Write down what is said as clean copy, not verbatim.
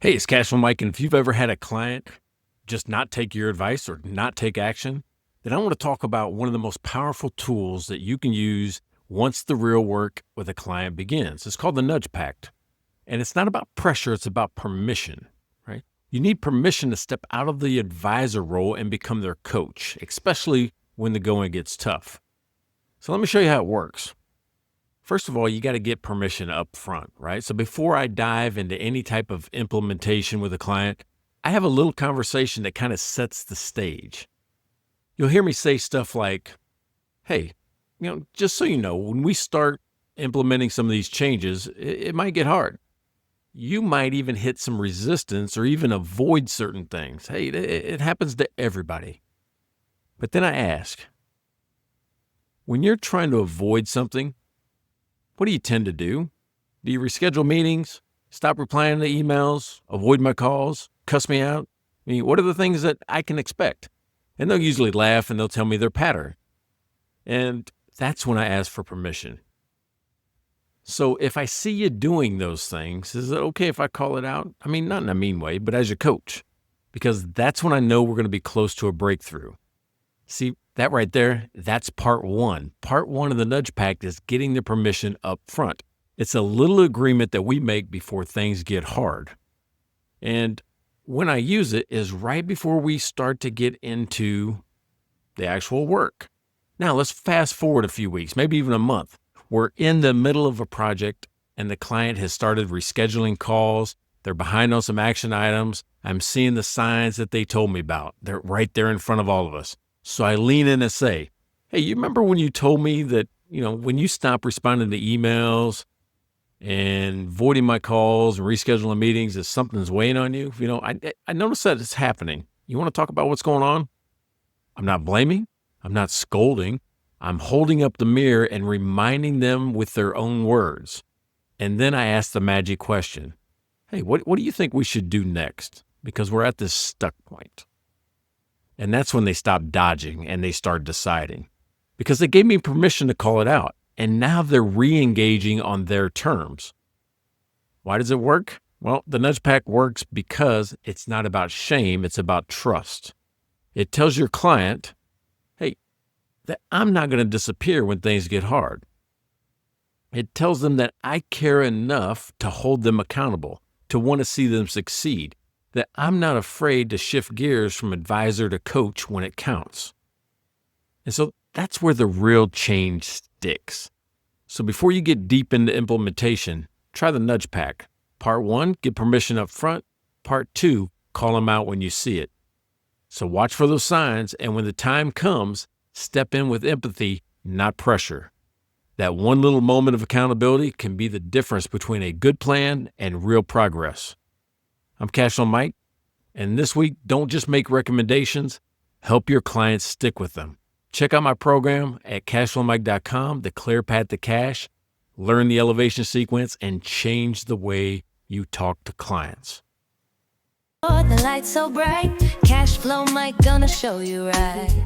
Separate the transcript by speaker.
Speaker 1: Hey, it's Cashflow Mike, and if you've ever had a client just not take your advice or not take action, then I want to talk about one of the most powerful tools that you can use once the real work with a client begins. It's called the Nudge Pact. And it's not about pressure, it's about permission, right? You need permission to step out of the advisor role and become their coach, especially when the going gets tough. So let me show you how it works. First of all, you got to get permission up front, right? So before I dive into any type of implementation with a client, I have a little conversation that kind of sets the stage. You'll hear me say stuff like, hey, just so you know, when we start implementing some of these changes, it might get hard. You might even hit some resistance or even avoid certain things. Hey, it happens to everybody. But then I ask, when you're trying to avoid something, what do you tend to do? Do you reschedule meetings, stop replying to emails, avoid my calls, cuss me out? I mean, what are the things that I can expect? And they'll usually laugh and they'll tell me their pattern. And that's when I ask for permission. So if I see you doing those things, is it okay if I call it out? I mean, not in a mean way, but as your coach, because that's when I know we're going to be close to a breakthrough. See, that right there, that's part one. Part one of the Nudge Pact is getting the permission up front. It's a little agreement that we make before things get hard. And when I use it is right before we start to get into the actual work. Now let's fast forward a few weeks, maybe even a month. We're in the middle of a project and the client has started rescheduling calls. They're behind on some action items. I'm seeing the signs that they told me about. They're right there in front of all of us. So I lean in and say, hey, you remember when you told me that, when you stop responding to emails and voiding my calls and rescheduling meetings, that something's weighing on you? I noticed that it's happening. You want to talk about what's going on? I'm not blaming. I'm not scolding. I'm holding up the mirror and reminding them with their own words. And then I ask the magic question. Hey, what do you think we should do next? Because we're at this stuck point. And that's when they stop dodging and they start deciding, because they gave me permission to call it out. And now they're re-engaging on their terms. Why does it work? Well, the Nudge Pact works because it's not about shame. It's about trust. It tells your client, hey, that I'm not going to disappear when things get hard. It tells them that I care enough to hold them accountable, to want to see them succeed, that I'm not afraid to shift gears from advisor to coach when it counts. And so that's where the real change sticks. So before you get deep into implementation, try the Nudge Pact. Part one, get permission up front. Part two, call them out when you see it. So watch for those signs, and when the time comes, step in with empathy, not pressure. That one little moment of accountability can be the difference between a good plan and real progress. I'm Cashflow Mike, and this week, don't just make recommendations, help your clients stick with them. Check out my program at cashflowmike.com, the clear path to cash, learn the elevation sequence, and change the way you talk to clients.
Speaker 2: The light's so bright, Cashflow Mike gonna show you right.